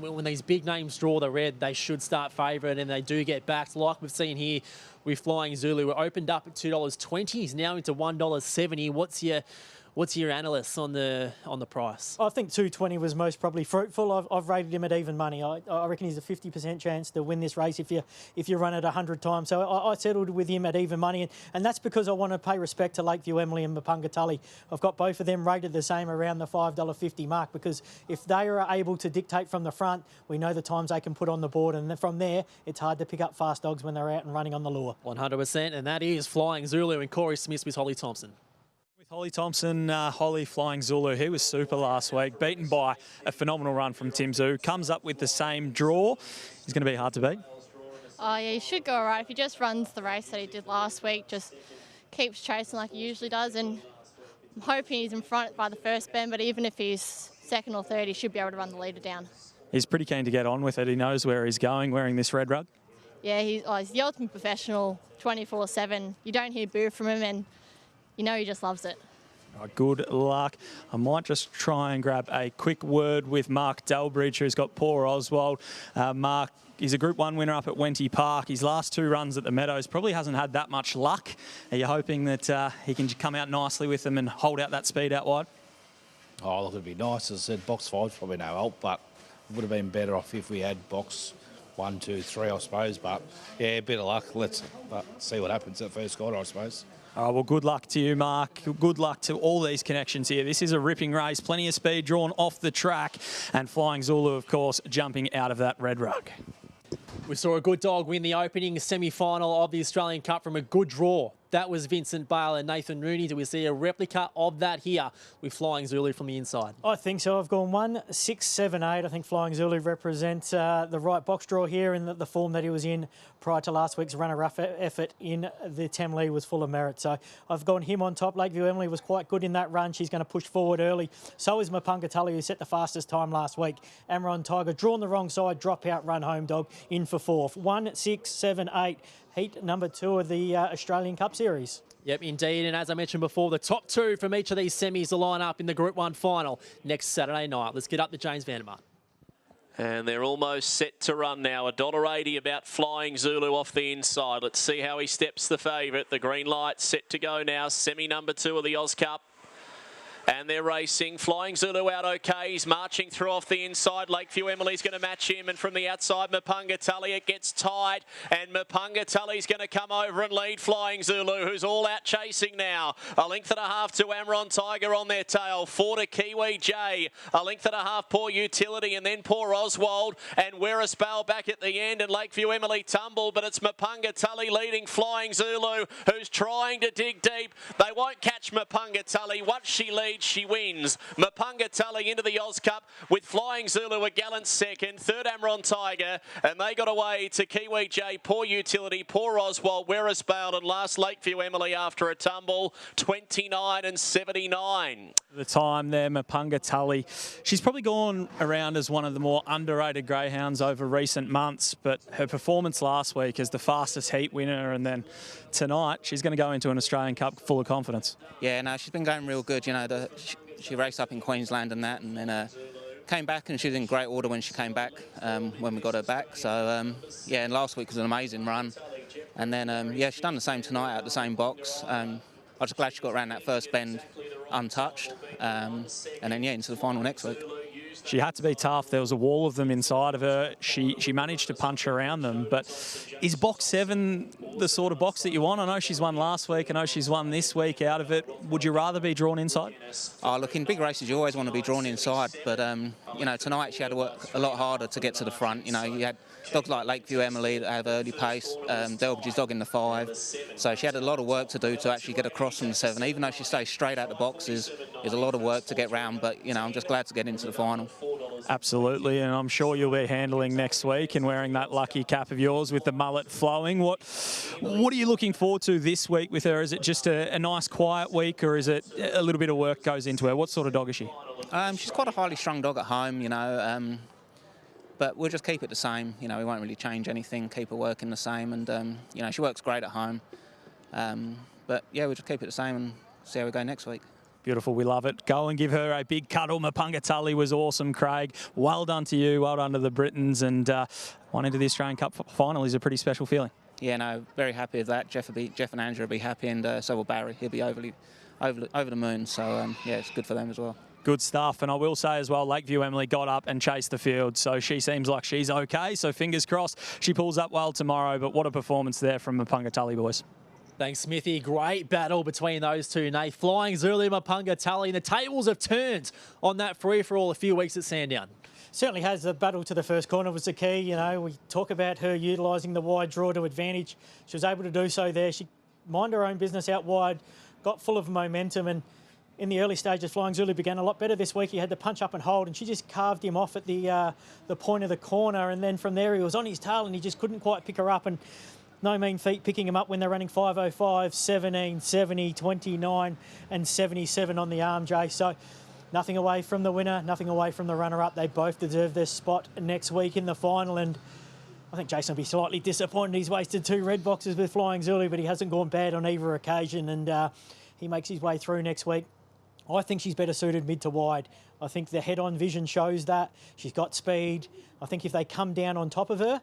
When these big names draw the red, they should start favourite, and they do get backed, like we've seen here with Flying Zulu. We're opened up at $2.20. He's now into $1.70. What's your analysis on the price? I think 220 was most probably fruitful. I've rated him at even money. I reckon he's a 50% chance to win this race if you run it 100 times. So I settled with him at even money, and that's because I want to pay respect to Lakeview Emily and Mapunga Tully. I've got both of them rated the same around the $5.50 mark, because if they are able to dictate from the front, we know the times they can put on the board, and then from there it's hard to pick up fast dogs when they're out and running on the lure. 100%, and that is Flying Zulu and Corey Smith with Holly Thompson. Holly Thompson, Holly Flying Zulu, he was super last week, beaten by a phenomenal run from Tim Zoo, comes up with the same draw. He's going to be hard to beat. Oh yeah, he should go all right. If he just runs the race that he did last week, just keeps chasing like he usually does, and I'm hoping he's in front by the first bend, but even if he's second or third, he should be able to run the leader down. He's pretty keen to get on with it. He knows where he's going, wearing this red rug. Yeah, he's the ultimate professional, 24/7. You don't hear boo from him, and you know he just loves it. Good luck. I might just try and grab a quick word with Mark Delbridge, who's got Poor Oswald. Mark, he's a Group 1 winner up at Wenty Park. His last 2 runs at the Meadows probably hasn't had that much luck. Are you hoping that he can come out nicely with them and hold out that speed out wide? Oh, look, it'd be nice. As I said, box 5's probably no help, but it would have been better off if we had box 1, 2, 3, I suppose. But yeah, a bit of luck. Let's see what happens at first quarter, I suppose. Oh, well, good luck to you, Mark. Good luck to all these connections here. This is a ripping race. Plenty of speed drawn off the track. And Flying Zulu, of course, jumping out of that red rug. We saw a good dog win the opening semi-final of the Australian Cup from a good draw. That was Vincent Bale and Nathan Rooney. Do we see a replica of that here with Flying Zulu from the inside? I think so. I've gone 1, 6, 7, 8. I think Flying Zulu represents the right box draw here, in the form that he was in prior to last week's runner-up effort in the Temlee was full of merit. So I've gone him on top. Lakeview Emily was quite good in that run. She's going to push forward early. So is Mapunga Tully, who set the fastest time last week. Amaron Tiger, drawn the wrong side, drop out, run home dog, in for 4th. 1, 6, 7, 8. Heat number 2 of the Australian Cup Series. Yep, indeed. And as I mentioned before, the top 2 from each of these semis will line up in the Group 1 final next Saturday night. Let's get up to James Vandermark. And they're almost set to run now. $1.80 about Flying Zulu off the inside. Let's see how he steps the favourite. The green light set to go now. Semi number 2 of the Oz Cup. And they're racing. Flying Zulu out okay. He's marching through off the inside. Lakeview Emily's going to match him. And from the outside, Mapunga Tully, it gets tight. And Mapunga Tully's going to come over and lead Flying Zulu, who's all out chasing now. A length and a half to Amaron Tiger on their tail. 4 to Kiwi J. A length and a half, Poor Utility. And then Poor Oswald. And Werrispale back at the end. And Lakeview Emily tumbled. But it's Mapunga Tully leading Flying Zulu, who's trying to dig deep. They won't catch Mapunga Tully. Once she leads, she wins. Mapunga Tully into the Oz Cup with Flying Zulu a gallant second. Third Amaron Tiger, and they got away to Kiwi J, Poor Utility, Poor Oswald, Werrispale, and last Lakeview Emily after a tumble, 29 and 79. The time there, Mapunga Tully. She's probably gone around as one of the more underrated greyhounds over recent months, but her performance last week as the fastest heat winner, and then tonight she's going to go into an Australian Cup full of confidence. Yeah, no, she's been going real good. You know, she raced up in Queensland and that, and then came back, and she was in great order when she came back, when we got her back. So, yeah, and last week was an amazing run. And then, yeah, she's done the same tonight out the same box. I'm just glad she got around that first bend untouched. And then, yeah, into the final next week. She had to be tough. There was a wall of them inside of her. She managed to punch around them. But is box 7 the sort of box that you want? I know she's won last week. I know she's won this week out of it. Would you rather be drawn inside? Oh, look, in big races, you always want to be drawn inside. But, you know, tonight she had to work a lot harder to get to the front. You know, you had dogs like Lakeview Emily that have early pace, Delbridge's dog in the 5. So she had a lot of work to do to actually get across from the 7. Even though she stays straight out the boxes, is a lot of work to get round. But, you know, I'm just glad to get into the final. Absolutely, and I'm sure you'll be handling next week and wearing that lucky cap of yours with the mullet flowing. What are you looking forward to this week with her? Is it just a nice quiet week, or is it a little bit of work goes into her? What sort of dog is she? She's quite a highly strung dog at home, you know, but we'll just keep it the same. You know, we won't really change anything, keep her working the same, and, you know, she works great at home. But, yeah, we'll just keep it the same and see how we go next week. Beautiful, we love it. Go and give her a big cuddle. Mapunga Tully was awesome, Craig. Well done to you, well done to the Britons, and one into the Australian Cup final is a pretty special feeling. Yeah, no, very happy with that. Jeff and Andrew will be happy, and so will Barry. He'll be over the moon. So yeah, it's good for them as well. Good stuff. And I will say as well, Lakeview Emily got up and chased the field, so she seems like she's okay. So fingers crossed she pulls up well tomorrow. But what a performance there from Mapunga Tully boys. Thanks, Smithy. Great battle between those two, Nate. Flying Zulu, Mapunga Tully, and the tables have turned on that free-for-all a few weeks at Sandown. Certainly has. The battle to the first corner was the key. You know, we talk about her utilising the wide draw to advantage. She was able to do so there. She minded her own business out wide, got full of momentum, and in the early stages, Flying Zulu began a lot better this week. He had to punch up and hold, and she just carved him off at the point of the corner, and then from there he was on his tail, and he just couldn't quite pick her up. And no mean feat picking him up when they're running 5:05, 17, 70, 29 and 77 on the arm, Jay. So nothing away from the winner, nothing away from the runner-up. They both deserve their spot next week in the final, and I think Jason will be slightly disappointed he's wasted 2 red boxes with Flying Zulu, but he hasn't gone bad on either occasion, and he makes his way through next week. I think she's better suited mid to wide. I think the head-on vision shows that. She's got speed. I think if they come down on top of her,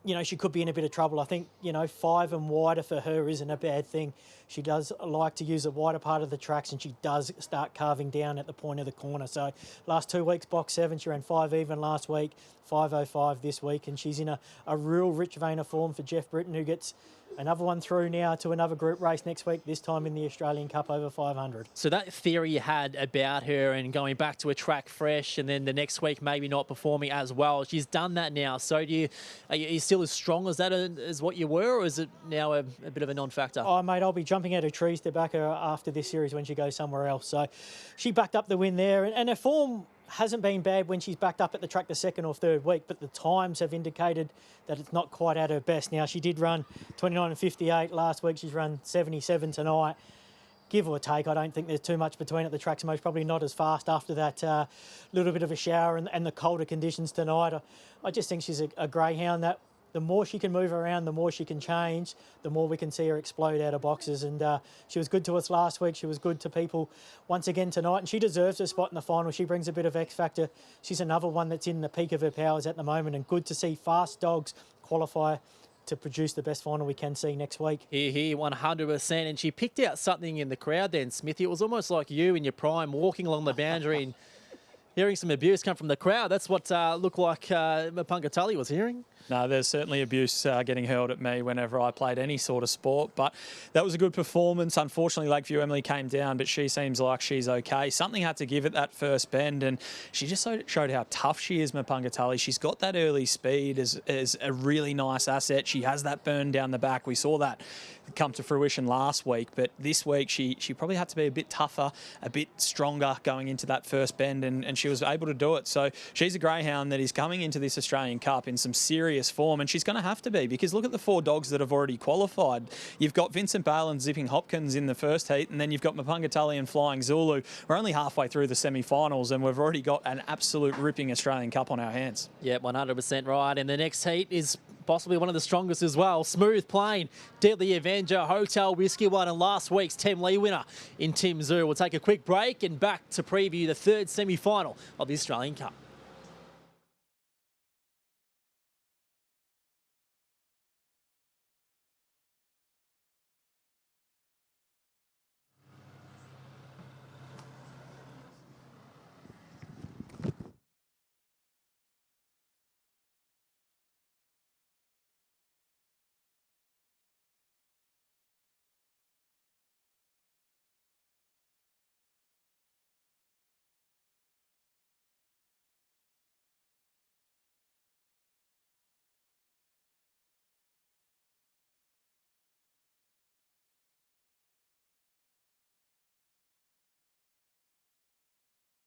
you know, she could be in a bit of trouble. I think, you know, 5 and wider for her isn't a bad thing. She does like to use the wider part of the tracks, and she does start carving down at the point of the corner. So last 2 weeks, box 7, she ran 5 even last week, 5:05 this week, and she's in a real rich vein of form for Jeff Britton, who gets another one through now to another group race next week, this time in the Australian Cup over 500. So that theory you had about her and going back to a track fresh and then the next week maybe not performing as well, she's done that now. So are you still as strong as that as what you were, or is it now a bit of a non-factor? Oh, mate, I'll be jumping out of trees to back her after this series when she goes somewhere else. So she backed up the win there, and her form hasn't been bad when she's backed up at the track the 2nd or 3rd week, but the times have indicated that it's not quite at her best. Now, she did run 29 and 58 last week. She's run 77 tonight. Give or take, I don't think there's too much between at the track's most probably not as fast after that little bit of a shower and the colder conditions tonight. I just think she's a greyhound that the more she can move around, the more she can change, the more we can see her explode out of boxes. And she was good to us last week. She was good to people once again tonight. And she deserves her spot in the final. She brings a bit of X factor. She's another one that's in the peak of her powers at the moment. And good to see fast dogs qualify to produce the best final we can see next week. Here, 100%. And she picked out something in the crowd then, Smithy. It was almost like you in your prime walking along the boundary and hearing some abuse come from the crowd. That's what looked like Mapunga Tully was hearing. No, there's certainly abuse getting hurled at me whenever I played any sort of sport, but that was a good performance. Unfortunately, Lakeview Emily came down, but she seems like she's okay. Something had to give at that first bend, and she just showed how tough she is, Mapunga Tully. She's got that early speed as a really nice asset. She has that burn down the back. We saw that come to fruition last week, but this week she probably had to be a bit tougher, a bit stronger going into that first bend, and she was able to do it. So she's a greyhound that is coming into this Australian Cup in some serious form, and she's going to have to be, because look at the 4 dogs that have already qualified. You've got Vincent Bale and Zipping Hopkins in the first heat, and then you've got Mapunga Tully and Flying Zulu. We're only halfway through the semi-finals, and we've already got an absolute ripping Australian Cup on our hands. Yeah, 100% right. And the next heat is possibly one of the strongest as well. Smooth Plain, Deadly Avenger, Hotel Whiskey won, and last week's Tem Lee winner in Tim Zoo. We'll take a quick break and back to preview the 3rd semi-final of the Australian Cup.